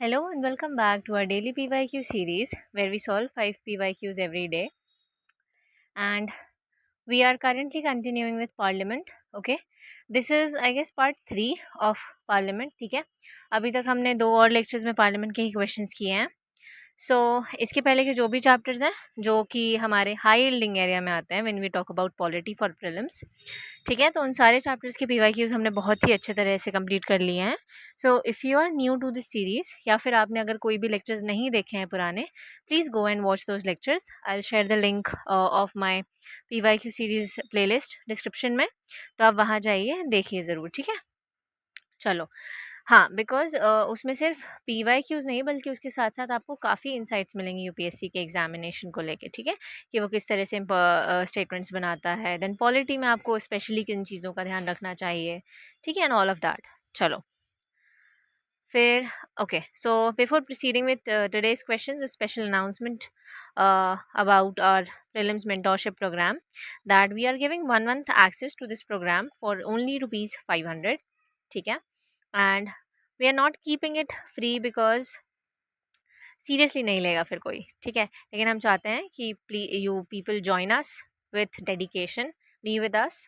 Hello and welcome back to our daily PYQ series where we solve 5 PYQs every day. And we are currently continuing with Parliament. Okay, this is I guess part 3 of Parliament. ठीक है, अभी तक हमने दो और lectures में parliament के ही questions किए हैं. सो इसके पहले के जो भी चैप्टर्स हैं जो कि हमारे हाई यील्डिंग एरिया में आते हैं when we talk about polity for prelims, ठीक है, तो उन सारे चैप्टर्स के पीवाईक्यूज हमने बहुत ही अच्छे तरह से कंप्लीट कर लिए हैं. So if you are new to this series या फिर आपने अगर कोई भी लेक्चर्स नहीं देखे हैं पुराने, please go and watch those lectures. I will share the link of my PYQ series playlist description में, तो आप वहाँ जाइए, देखिए ज़रूर. ठीक है, चलो. हाँ, बिकॉज़ उसमें सिर्फ पीवाईक्यूज़ नहीं बल्कि उसके साथ-साथ आपको काफ़ी इनसाइट्स मिलेंगे यूपीएससी के एग्ज़ामिनेशन को लेके, ठीक है? कि वो किस तरह से स्टेटमेंट्स बनाता है, देन पॉलिटी में आपको स्पेशली किन चीज़ों का ध्यान रखना चाहिए, ठीक है? And all of that. चलो, फिर okay, so before proceeding with today's questions, a special announcement about our prelims mentorship program, that we are giving 1 month access to this program for only rupees 500, ठीक है? And we are not keeping it free because seriously नहीं लेगा फिर कोई, ठीक है, लेकिन हम चाहते हैं कि you people join us with dedication, be with us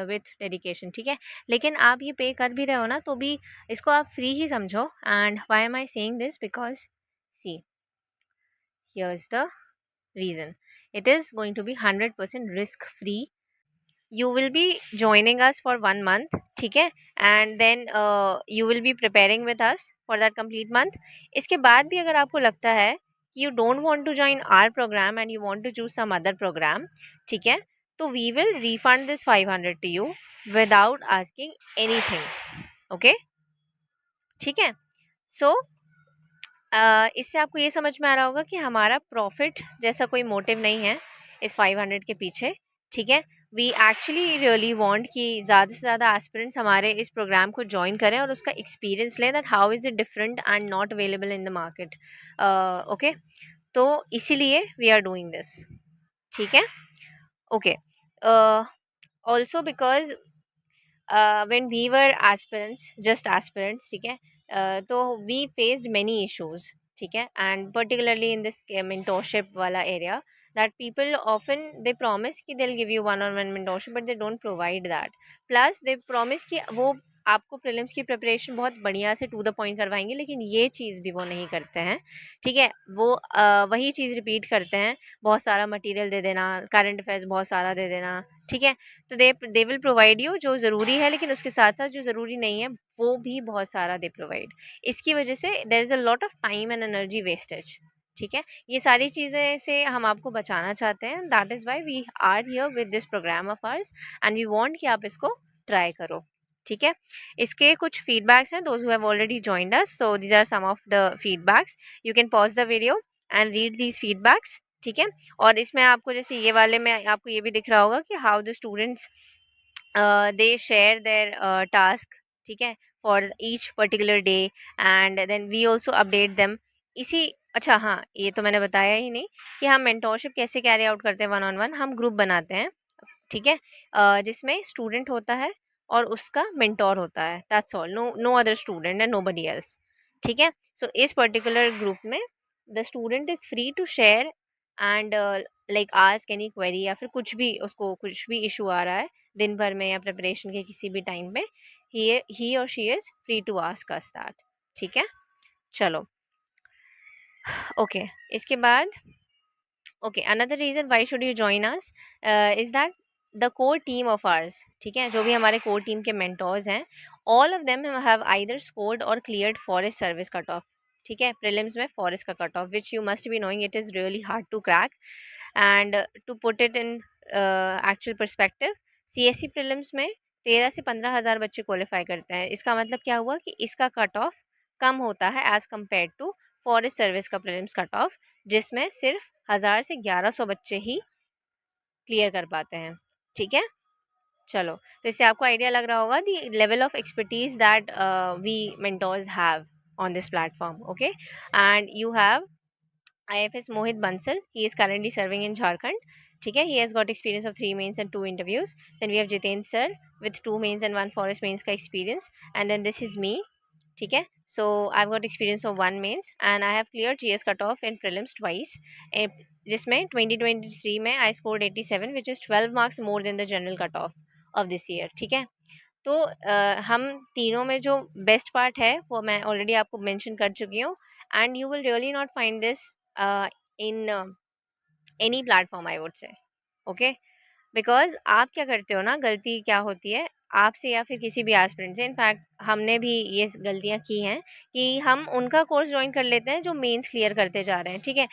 with dedication, ठीक है. लेकिन आप ये पे कर भी रहे हो ना तो भी इसको आप फ्री ही समझो. And why am I saying this? Because see, here is the reason. It is going to be 100% risk free. you will be joining us for 1 month, ठीक है, and then you will be preparing with us for that complete month. इसके बाद भी अगर आपको लगता है कि you don't want to join our program and you want to choose some other program, ठीक है, तो we will refund this 500 to you without asking anything. okay, ठीक है. so इससे आपको ये समझ में आ रहा होगा कि हमारा प्रॉफिट जैसा कोई मोटिव नहीं है इस 500 के पीछे, ठीक है. वी एक्चुअली रियली वांट कि ज़्यादा से ज़्यादा एस्पिरेंट्स हमारे इस प्रोग्राम को ज्वाइन करें और उसका एक्सपीरियंस लें, that how is it different and not available in the market. Okay, तो इसीलिए वी आर डूइंग दिस, ठीक है. Okay, also because when we were aspirants, just aspirants, ठीक है, तो we faced many issues, ठीक है, and particularly in this mentorship वाला area, that people often they promise कि they'll give you one-on-one mentorship but they don't provide that. Plus they promise कि वो आपको प्रीलिम्स की प्रिपरेशन बहुत बढ़िया से टू द पॉइंट करवाएंगे, लेकिन ये चीज़ भी वो नहीं करते हैं, ठीक है. वो वही चीज़ रिपीट करते हैं, बहुत सारा मटेरियल दे देना, करंट अफेयर्स बहुत सारा दे देना, ठीक है. तो दे विल प्रोवाइड यू जो ज़रूरी है, लेकिन उसके साथ साथ जो ज़रूरी नहीं है वो भी बहुत सारा दे प्रोवाइड. इसकी वजह से there is a lot of time and energy wastage, ठीक है. ये सारी चीज़ें से हम आपको बचाना चाहते हैं. That is why we are here with this program of ours and we want कि आप इसको ट्राई करो, ठीक है. इसके कुछ फीडबैक्स हैं, those who have already joined us, so these are some of the feedbacks. You can pause the video and read these feedbacks, ठीक है. और इसमें आपको जैसे ये वाले में आपको ये भी दिख रहा होगा कि how the students they share their task, ठीक है, for each particular day and then we also update them. इसी अच्छा, हाँ, ये तो मैंने बताया ही नहीं कि हम मेंटोरशिप कैसे कैरी आउट करते हैं. 1-on-1 हम ग्रुप बनाते हैं, ठीक है, जिसमें स्टूडेंट होता है और उसका मेंटोर होता है, that's all. No no other student and nobody else, ठीक है. सो इस पर्टिकुलर ग्रुप में the student is free to share and like ask any query, या फिर कुछ भी उसको कुछ भी इशू आ रहा है दिन भर में या प्रिपरेशन के किसी भी टाइम पे, ही और she is free to ask us that, ठीक है. चलो, ओके, इसके बाद okay, another reason why should you join us is that the core team of ours, ठीक है, जो भी हमारे कोर टीम के मेंटोर्स हैं, all of them have either scored और cleared forest service cut off, ठीक है. प्रीलिम्स में फॉरेस्ट का cut off which you must be knowing it is really hard to crack. And to put it in actual perspective, CSC prelims में 13 से 15 हज़ार बच्चे qualify करते हैं. इसका मतलब क्या हुआ कि इसका कट ऑफ कम होता है as compare to forest service का प्रीलिम्स कट ऑफ, जिसमें सिर्फ 1000 से 1100 बच्चे ही क्लियर कर पाते हैं, ठीक है. चलो, तो इससे आपको आइडिया लग रहा होगा the level of expertise that we mentors have on this platform. Okay, and you have IFS Mohit Bansal. He is currently serving in Jharkhand. ठीक है, he has got experience of 3 mains and 2 interviews. Then we have Jiten sir with 2 mains and 1 forest mains का experience. And then this is me. ठीक है. So I've got experience of one mains and I have cleared GS cutoff in prelims twice. जिसमें 2023 में I scored 87 which is 12 marks more than the general cutoff of this year. ठीक है. तो हम तीनों में जो बेस्ट पार्ट है वो मैं ऑलरेडी आपको मेंशन कर चुकी हूँ and you will really not find this in any platform I would say. Okay. Because आप क्या करते हो ना, गलती क्या होती है आपसे या फिर किसी भी एस्पिरेंट से, इनफैक्ट हमने भी ये गलतियाँ की हैं कि हम उनका कोर्स ज्वाइन कर लेते हैं जो मेंस क्लियर करते जा रहे हैं. ठीक है,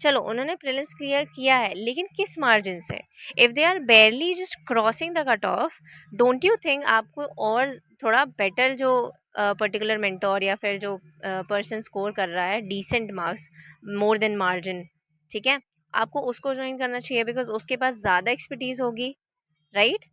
चलो उन्होंने प्रीलिम्स क्लियर किया है लेकिन किस मार्जिन से? If they are barely just crossing the cut off, don't you think आपको और थोड़ा बेटर जो पर्टिकुलर मेंटोर या फिर जो पर्सन स्कोर कर रहा है decent marks more than margin, ठीक है, आपको उसको ज्वाइन करना चाहिए बिकॉज उसके पास ज़्यादा एक्सपर्टीज होगी, राइट?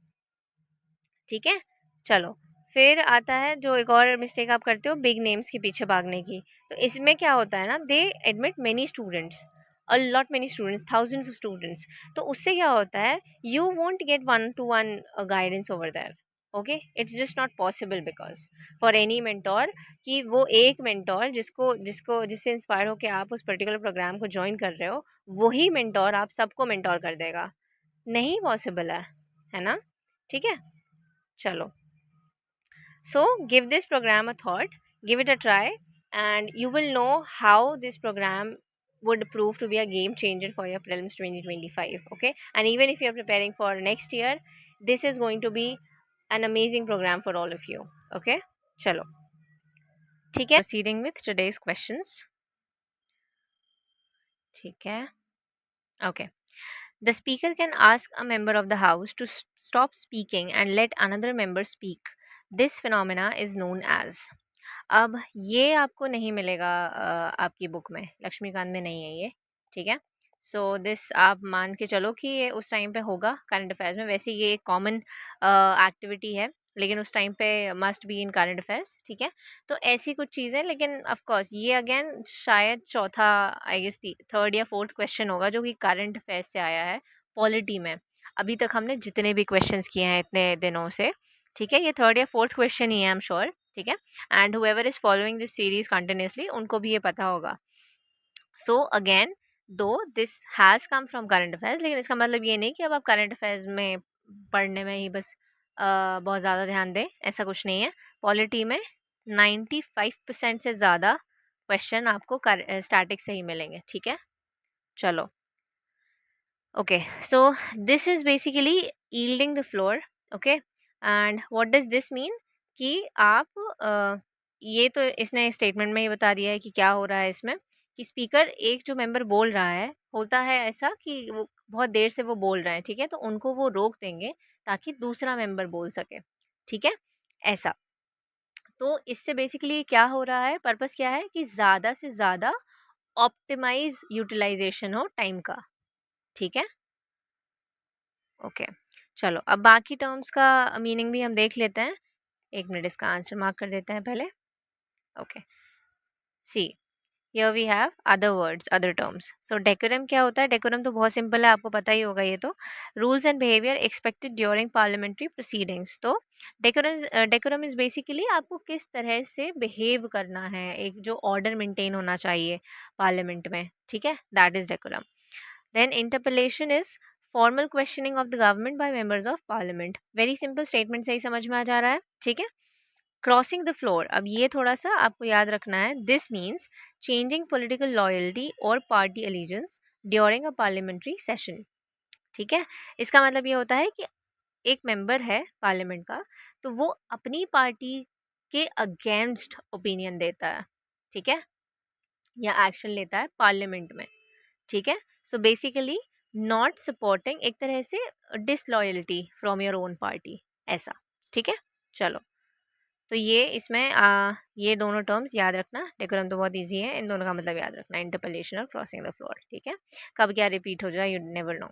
ठीक है, चलो फिर आता है जो एक और मिस्टेक आप करते हो, बिग नेम्स के पीछे भागने की. तो इसमें क्या होता है ना, they admit many students, a lot many students, thousands of students. तो उससे क्या होता है, you won't get one to one guidance over there. Okay, it's just not possible because for any mentor कि वो एक मेंटोर जिसको जिसको जिससे इंस्पायर हो कि आप उस पर्टिकुलर प्रोग्राम को ज्वाइन कर रहे हो, वही मेंटोर आप सबको मेंटोर कर देगा. नहीं पॉसिबल है ना? ठीक है, चलो. So give this program a thought, give it a try, and you will know how this program would prove to be a game changer for your prelims 2025. Okay, and even if you're preparing for next year, this is going to be an amazing program for all of you. Okay, chalo, ठीक है. Proceeding with today's questions. ठीक है, okay. The speaker can ask a member of the house to stop speaking and let another member speak. This phenomena is known as. अब ये आपको नहीं मिलेगा आपकी बुक में, लक्ष्मीकांत में नहीं है ये. ठीक है, सो दिस आप मान के चलो कि ये उस टाइम पे होगा करंट अफेयर्स में. वैसे ये एक कॉमन एक्टिविटी है लेकिन उस टाइम पे must be in current affairs. ठीक है, तो ऐसी कुछ चीज़ें. लेकिन ऑफ कोर्स ये अगेन शायद चौथा, आई गेस थर्ड या फोर्थ क्वेश्चन होगा जो कि करंट अफेयर्स से आया है पॉलिटी में. अभी तक हमने जितने भी क्वेश्चंस किए हैं इतने दिनों से, ठीक है, ये थर्ड या फोर्थ क्वेश्चन ही है, आई एम श्योर. ठीक है, and whoever is following this series continuously उनको भी ये पता होगा. सो अगेन दो this has come from current affairs, लेकिन इसका मतलब ये नहीं कि अब आप करंट अफेयर्स में पढ़ने में ही बस बहुत ज़्यादा ध्यान दें, ऐसा कुछ नहीं है. पॉलिटी में 95% से ज़्यादा क्वेश्चन आपको स्टैटिक से ही मिलेंगे. ठीक है, चलो. Okay, so this is basically yielding the floor. Okay, and what does this mean कि आप ये तो इसने स्टेटमेंट में ही बता दिया है कि क्या हो रहा है इसमें, कि स्पीकर एक जो मेंबर बोल रहा है, होता है ऐसा कि वो बहुत देर से वो बोल रहे हैं. ठीक है, तो उनको वो रोक देंगे ताकि दूसरा मेंबर बोल सके. ठीक है, ऐसा. तो इससे बेसिकली क्या हो रहा है, पर्पस क्या है कि ज़्यादा से ज़्यादा ऑप्टिमाइज यूटिलाइजेशन हो टाइम का. ठीक है, ओके, चलो अब बाकी टर्म्स का मीनिंग भी हम देख लेते हैं. एक मिनट, इसका आंसर मार्क कर देते हैं पहले. Okay, see here we have other words, other terms. So decorum क्या होता है? डेकोरम तो बहुत सिंपल है, आपको पता ही होगा. ये तो rules and behaviour expected during parliamentary proceedings. तो डेकोरम इज बेसिकली आपको किस तरह से बिहेव करना है, एक जो ऑर्डर मेंटेन होना चाहिए पार्लियामेंट में. ठीक है, that is decorum. Then interpellation is formal questioning of the government by members of parliament. Very simple statement से ही समझ में आ जा रहा है. ठीक है, क्रॉसिंग द फ्लोर, अब ये थोड़ा सा आपको याद रखना है. This means changing political loyalty और party allegiance during a parliamentary session. ठीक है, इसका मतलब ये होता है कि एक मेंबर है पार्लियामेंट का, तो वो अपनी पार्टी के अगेंस्ट ओपिनियन देता है. ठीक है, या एक्शन लेता है पार्लियामेंट में. ठीक है, सो बेसिकली नॉट सपोर्टिंग, एक तरह से disloyalty from your own party, ऐसा. ठीक है, चलो. तो ये इसमें ये दोनों टर्म्स याद रखना. डेकोरम तो बहुत इजी है, इन दोनों का मतलब याद रखना, इंटरपेलेशन और क्रॉसिंग द फ्लोर. ठीक है, कब क्या रिपीट हो जाए you never know.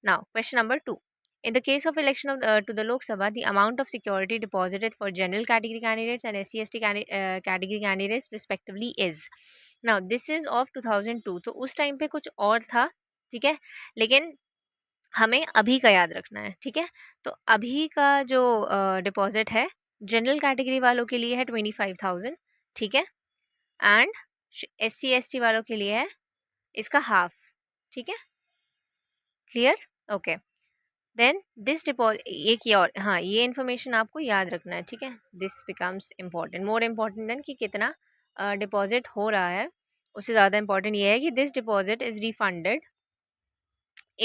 Now question number 2. In the case of election to the Lok Sabha, the amount of security deposited for general category candidates and SC/ST category candidates respectively is. Now this is of 2002. तो उस time पे कुछ और था. ठीक है, लेकिन हमें अभी का याद रखना है. ठीक है, तो अभी का जो डिपॉजिट है जनरल कैटेगरी वालों के लिए है 25,000. ठीक है, एंड SC ST वालों के लिए है इसका हाफ, ठीक है, clear, okay. Then this deposit, एक ही और, हाँ ये इन्फॉर्मेशन आपको याद रखना है, ठीक है, this becomes important, more important than कि कितना डिपॉजिट हो रहा है, उससे ज़्यादा इम्पॉर्टेंट ये है कि this deposit is refunded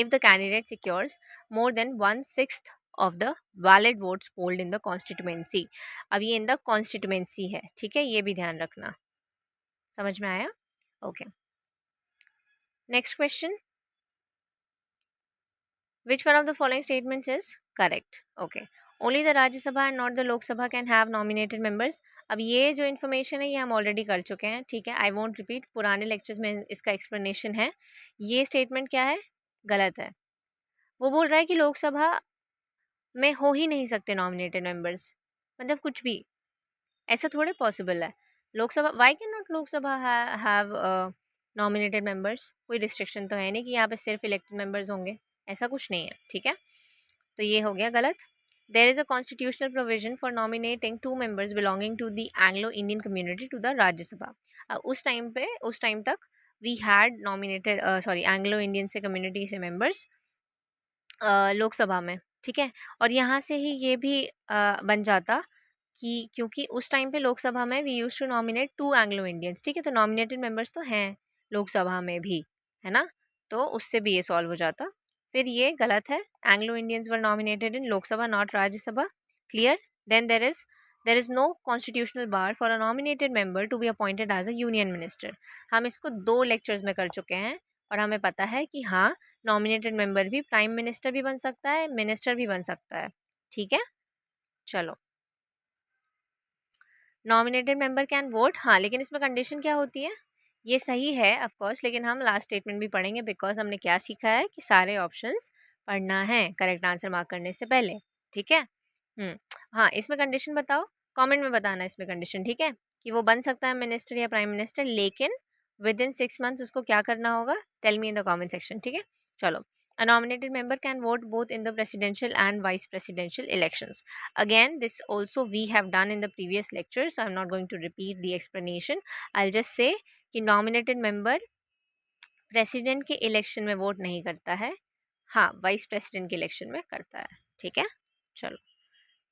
if the candidate secures more than 1/6 of the valid votes polled in the constituency। अब ये इन द कॉन्स्टिट्यूएंसी है, ठीक है, ये भी ध्यान रखना, समझ में आया, okay. Next question, which one of the following statements is correct, okay, only the Rajya Sabha and not the Lok Sabha can have nominated members। अब ये जो इन्फॉर्मेशन है ये हम ऑलरेडी कर चुके हैं, ठीक है, आई वोंट रिपीट, पुराने लेक्चर्स में इसका एक्सप्लेनेशन है। ये स्टेटमेंट क्या है, गलत है। वो बोल रहा है कि लोकसभा में हो ही नहीं सकते नॉमिनेटेड मेंबर्स, मतलब कुछ भी, ऐसा थोड़े पॉसिबल है। Lok Sabha, why can not Lok Sabha have nominated members, कोई रिस्ट्रिक्शन तो है नहीं कि यहाँ पे सिर्फ इलेक्टेड मेंबर्स होंगे, ऐसा कुछ नहीं है, ठीक है, तो ये हो गया गलत। There is a constitutional provision for nominating 2 members belonging to the Anglo Indian community to the Rajya Sabha. उस टाइम तक we had nominated, sorry, Anglo Indian से कम्युनिटी से मेंबर्स लोकसभा में, ठीक है, और यहाँ से ही ये भी बन जाता कि क्योंकि उस टाइम पे लोकसभा में we use to nominate 2 Anglo Indians, ठीक है, तो नॉमिनेटेड मेंबर्स तो हैं लोकसभा में भी, है ना, तो उससे भी ये सॉल्व हो जाता। फिर ये गलत है, Anglo Indians were nominated in Lok Sabha not Rajya Sabha, clear. Then there is no constitutional bar for a nominated member to be appointed as a union minister. हम इसको 2 लेक्चर्स में कर चुके हैं और हमें पता है कि हाँ, नॉमिनेटेड मेंबर भी प्राइम मिनिस्टर भी बन सकता है, मिनिस्टर भी बन सकता है, ठीक है, चलो। नॉमिनेटेड मेंबर कैन वोट, हाँ, लेकिन इसमें कंडीशन क्या होती है, ये सही है ऑफ कोर्स, लेकिन हम लास्ट स्टेटमेंट भी पढ़ेंगे, बिकॉज हमने क्या सीखा है कि सारे ऑप्शंस पढ़ना है करेक्ट आंसर मार्क करने से पहले, ठीक है। हाँ, इसमें कंडीशन बताओ, कमेंट में बताना इसमें कंडीशन, ठीक है, कि वो बन सकता है मिनिस्टर या प्राइम मिनिस्टर, लेकिन विद इन 6 मंथ्स उसको क्या करना होगा, tell me in the comment section, ठीक है, चलो। A nominated member can vote both in the presidential and vice presidential elections। Again, this also we have done in the previous lecture, so I'm not going to repeat the explanation। I'll just say कि nominated member president के election में vote नहीं करता है, हाँ vice president के election में करता है, ठीक है, चलो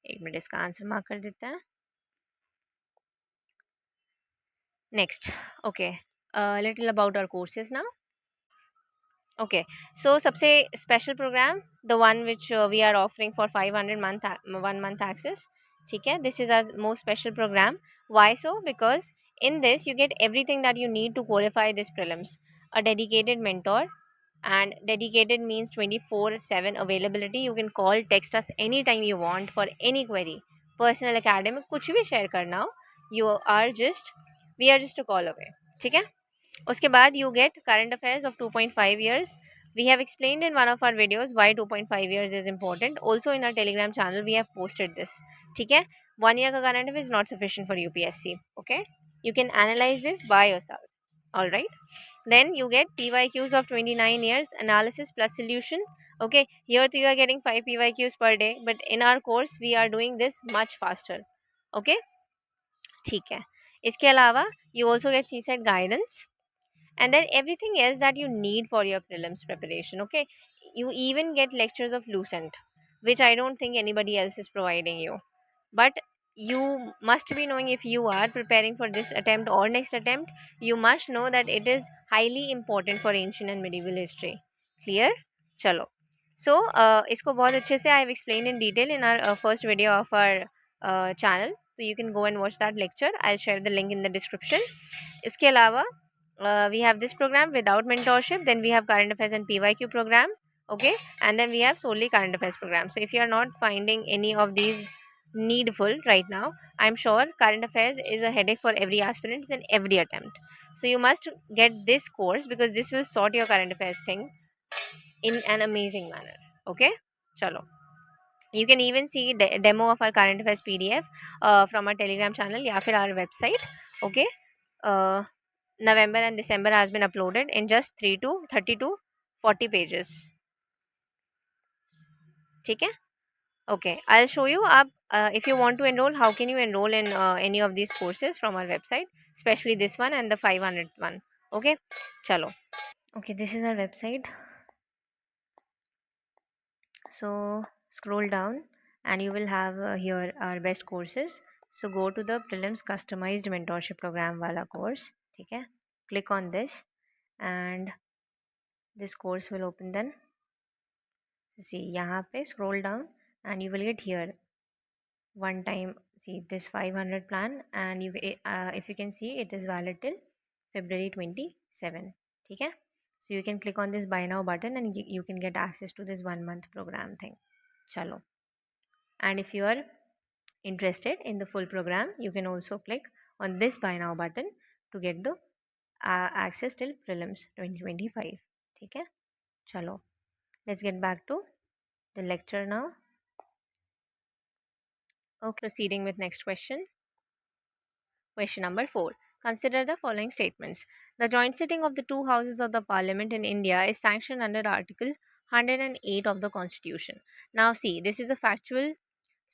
1 मिनट इसका आंसर मार्क कर देता है। Next, okay, little about our courses now. Okay, so सबसे special program, the one which we are offering for 500 1 month access, ठीक है, this is our most special program। Why so? Because in this you get everything that you need to qualify this prelims, a dedicated mentor, and dedicated means 24/7 availability, you can call text us anytime you want for any query, personal academic कुछ भी share करना हो, you are just, we are just a call away, ठीक है। उसके बाद you get current affairs of 2.5 years। We have explained in one of our videos why 2.5 years is important, also in our telegram channel we have posted this, ठीक है। 1 year का current affair is not sufficient for UPSC, okay, you can analyze this by yourself, all right। Then you get PYQs of 29 years, analysis plus solution, okay, here too you are getting 5 PYQs per day, but in our course we are doing this much faster, okay, ठीक है। इसके अलावा you also get CSET guidance, and then everything else that you need for your prelims preparation, okay, you even get lectures of Lucent, which I don't think anybody else is providing you, but you must be knowing, if you are preparing for this attempt or next attempt, you must know that it is highly important for ancient and medieval history, clear, chalo। So इसको बहुत अच्छे से I have explained in detail in our first video of our channel, so you can go and watch that lecture, I'll share the link in the description। इसके अलावा we have this program without mentorship, then we have current affairs and PYQ program, okay, and then we have solely current affairs program। So if you are not finding any of these needful right now, I'm sure current affairs is a headache for every aspirant in every attempt, so you must get this course because this will sort your current affairs thing in an amazing manner, okay, chalo। You can even see the demo of our current affairs PDF from our telegram channel या फिर our website, okay। uh, November and December has been uploaded in just 30 to 40 pages, ठीक है, Okay, I'll show you up if you want to enroll, how can you enroll in any of these courses from our website, especially this one and the 500 one. Okay, chalo. Okay, this is our website. So scroll down and you will have here our best courses. So go to the prelims customized mentorship program wala course. Okay, click on this and this course will open. Then see यहाँ पे scroll down and you will get here one time, see this 500 plan, and you if you can see it is valid till February 27. ठीक है, so you can click on this buy now button and you can get access to this 1 month program thing. Chalo. And if you are interested in the full program, you can also click on this buy now button to get the access till prelims 2025. ठीक है, chalo, let's get back to the lecture now. Okay, proceeding with next question. Question number 4. Consider the following statements. The joint sitting of the two houses of the parliament in India is sanctioned under Article 108 of the Constitution. Now see, this is a factual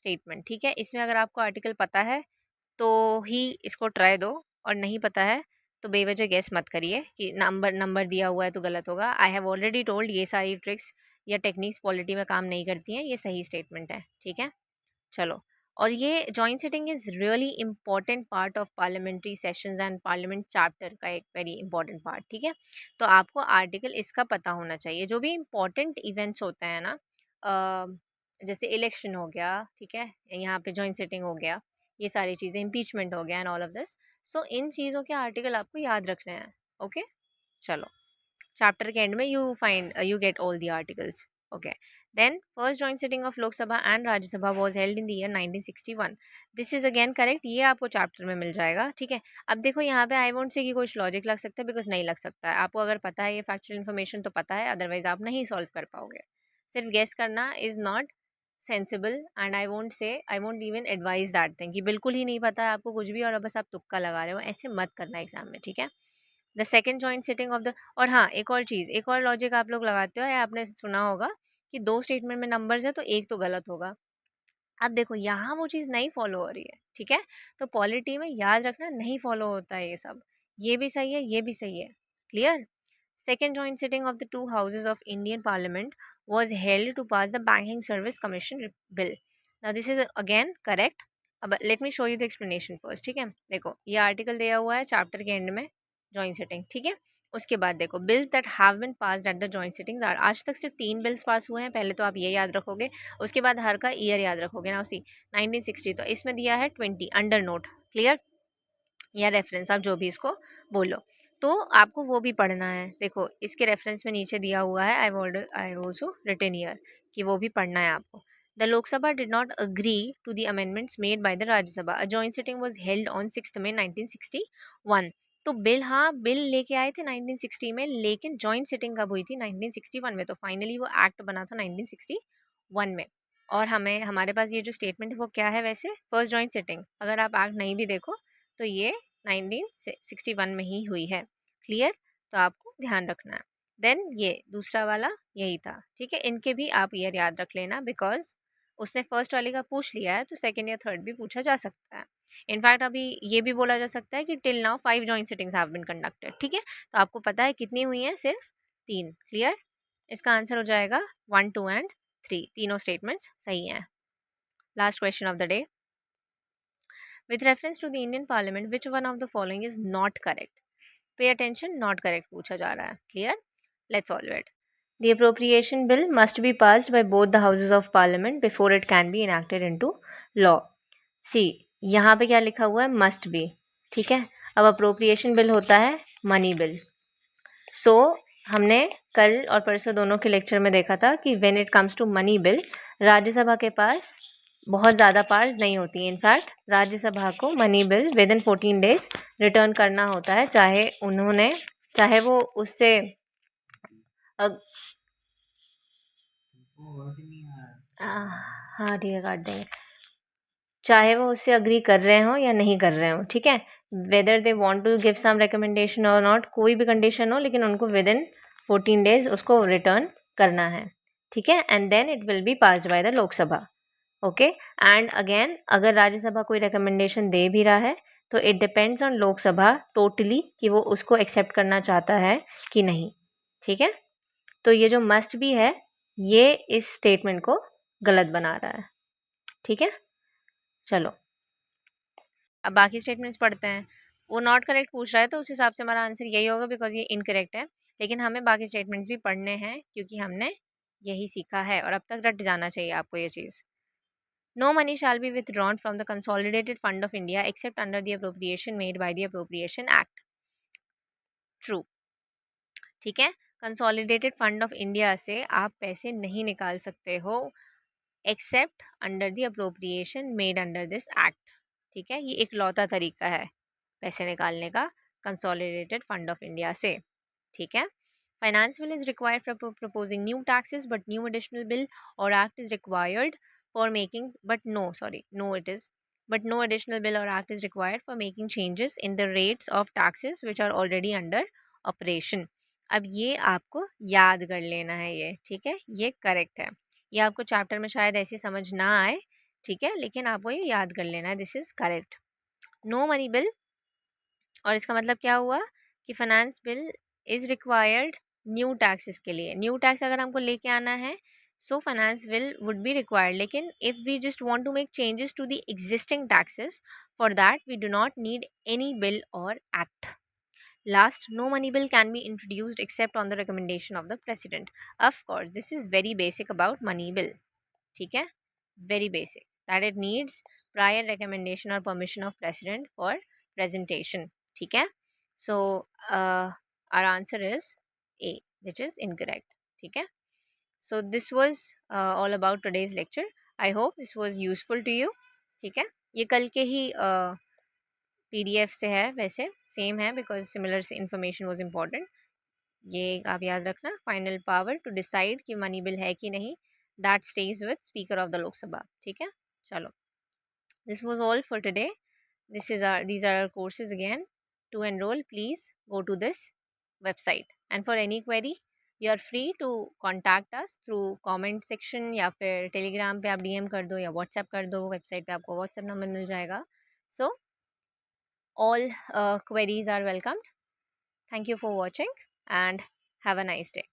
statement. ठीक है, इसमें अगर आपको article पता है तो ही इसको try दो, और नहीं पता है तो बेवजह गैस मत करिए कि नंबर नंबर दिया हुआ है तो गलत होगा. आई हैव ऑलरेडी टोल्ड ये सारी ट्रिक्स या टेक्निक्स पॉलिटी में काम नहीं करती हैं. ये सही स्टेटमेंट है. ठीक है, चलो. और ये joint sitting is really important part of parliamentary sessions and parliament charter का एक वेरी इंपॉर्टेंट पार्ट. ठीक है, तो आपको आर्टिकल इसका पता होना चाहिए. जो भी इंपॉर्टेंट इवेंट्स होते हैं ना, जैसे इलेक्शन हो गया, ठीक है, यहाँ पे जॉइंट सिटिंग हो गया, ये सारी चीज़ें, इम्पीचमेंट हो गया एंड ऑल ऑफ दिस. सो इन चीज़ों के आर्टिकल आपको याद रखने हैं. ओके, चलो. Chapter के end में you get all the articles. Okay. Then first joint sitting of Lok Sabha and Rajya Sabha was held in the year 1961. This is again correct. ये आपको chapter में मिल जाएगा. ठीक है, अब देखो यहाँ पे I won't say कि कुछ logic लग सकता है, because नहीं लग सकता है. आपको अगर पता है ये factual information तो पता है, otherwise आप नहीं solve कर पाओगे. सिर्फ guess करना is not sensible and I won't even advise that thing कि बिल्कुल ही नहीं पता है आपको कुछ भी और बस आप तुक्का लगा रहे हो. ऐसे मत करना एग्जाम में. ठीक है, the second joint sitting of the. और हाँ, एक और चीज़, एक और लॉजिक आप लोग लगाते हो या आपने सुना होगा कि दो स्टेटमेंट में नंबर्स है तो एक तो गलत होगा. अब देखो यहाँ वो चीज़ नहीं फॉलो हो रही है. ठीक है, तो पॉलिटी में याद रखना नहीं फॉलो होता है ये सब. ये भी सही है, ये भी सही है. Clear. Second joint sitting of the two houses of Indian Parliament was held to pass the Banking Service Commission bill. Now this is again correct. अब let me show you the explanation first. ठीक है, देखो ये article दिया हुआ है chapter के and में, जॉइंट सिटिंग. ठीक है, उसके बाद देखो bills that have been passed at the joint sittings are. आज तक सिर्फ 3 बिल्स पास हुए हैं. पहले तो आप ये याद रखोगे, उसके बाद हर का ईयर याद रखोगे. ना सी 1960, तो इसमें दिया है 20 अंडर नोट. क्लियर, या रेफरेंस, आप जो भी इसको बोलो, तो आपको वो भी पढ़ना है. देखो इसके रेफरेंस में नीचे दिया हुआ है, आई ऑल्सो रिटन हियर, कि वो भी पढ़ना है आपको. The Lok Sabha did not agree to the amendments made by the Rajya Sabha. A joint sitting was held on 6 May 1961. तो बिल, हाँ बिल लेके आए थे 1960 में, लेकिन जॉइंट सिटिंग कब हुई थी? 1961 में. तो फाइनली वो एक्ट बना था 1961 में. और हमें हमारे पास ये जो स्टेटमेंट है वो क्या है वैसे? First joint sitting. अगर आप एक्ट नहीं भी देखो तो ये 1961 में ही हुई है. क्लियर, तो आपको ध्यान रखना है. देन ये दूसरा वाला यही था. ठीक है, इनके भी आप ईयर याद रख लेना, बिकॉज उसने फर्स्ट वाले का पूछ लिया है तो सेकंड या थर्ड भी पूछा जा सकता है. इनफैक्ट अभी ये भी बोला जा सकता है कि till now 5 joint sittings have been conducted. ठीक है, तो आपको पता है कितनी हुई हैं? सिर्फ 3. क्लियर, इसका आंसर हो जाएगा 1, 2 एंड 3. तीनों स्टेटमेंट्स सही हैं. Last question of the day. With reference to the Indian Parliament, which one of the following is not correct? Pay attention, not correct पूछा जा रहा है. Clear? Let's solve it. The appropriation bill must be passed by both the houses of parliament before it can be enacted into law. See, यहाँ पे क्या लिखा हुआ है? Must be. ठीक है, अब appropriation bill होता है money bill. So हमने कल और परसों दोनों के लेक्चर में देखा था कि when it comes to money bill, Rajya Sabha के पास बहुत ज़्यादा पार्स नहीं होती. इनफैक्ट राज्यसभा को money bill with in 14 days return करना होता है, चाहे वो उससे हाँ ठीक है, काट देंगे. चाहे वो उससे अग्री कर रहे हो या नहीं कर रहे हो. ठीक है, whether they want to give some recommendation और नॉट, कोई भी कंडीशन हो, लेकिन उनको विद इन 14 डेज उसको रिटर्न करना है. ठीक है, and then it will be passed by the Lok Sabha. Okay. And again अगर राज्यसभा कोई रिकमेंडेशन दे भी रहा है तो it depends on Lok Sabha totally कि वो उसको एक्सेप्ट करना चाहता है कि नहीं। ठीक है, तो ये जो मस्ट भी है ये इस स्टेटमेंट को गलत बना रहा है। ठीक है, चलो अब बाकी स्टेटमेंट्स पढ़ते हैं। वो नॉट करेक्ट पूछ रहा है तो उस हिसाब से हमारा आंसर यही होगा बिकॉज ये इनकरेक्ट है, लेकिन हमें बाकी स्टेटमेंट्स भी पढ़ने हैं क्योंकि हमने यही सीखा है और अब तक रट जाना चाहिए आपको ये चीज़। No money shall be withdrawn from the Consolidated Fund of India except under the appropriation made by the Appropriation Act. True. ठीक है, कंसोलिडेटेड फंड ऑफ इंडिया से आप पैसे नहीं निकाल सकते हो accept under the appropriation made under this act. ठीक है, ये एक लौता तरीका है पैसे निकालने का कंसोलिडेटेड फंड ऑफ इंडिया से। ठीक है, finance bill is required for proposing new taxes but new additional bill और act is required for making but no sorry no it is but no additional bill or act is required for making changes in the rates of taxes which are already under operation। अब ये आपको याद कर लेना है ये। ठीक है, ये करेक्ट है। ये आपको चैप्टर में शायद ऐसी समझ ना आए, ठीक है, लेकिन आपको ये याद कर लेना है, this is correct. No money bill, और इसका मतलब क्या हुआ कि finance bill is required new taxes के लिए। न्यू टैक्स अगर हमको लेके आना है so finance bill would be required, लेकिन if we just want to make changes to the existing taxes for that we do not need any bill और act. Last, no money bill can be introduced except on the recommendation of the president. Of course, this is very basic about money bill. ठीक है, very basic that it needs prior recommendation or permission of president for presentation। ठीक है, so our answer is A, which is incorrect। ठीक है, so this was all about today's lecture। I hope this was useful to you। ठीक है, ये कल के ही PDF से है, वैसे सेम है बिकॉज सिमिलर से इंफॉर्मेशन वॉज इम्पॉर्टेंट। ये आप याद रखना, फाइनल पावर टू डिसाइड कि मनी बिल है कि नहीं that stage with speaker of the Lok Sabha. ठीक है, चलो this was all for today. these are our courses again। to enroll please go to this website and for any query you are free to contact us through comment section या फिर Telegram पे आप DM कर दो या WhatsApp कर दो, website पे आपको व्हाट्सएप नंबर मिल जाएगा। so all queries are welcomed। Thank you for watching and have a nice day।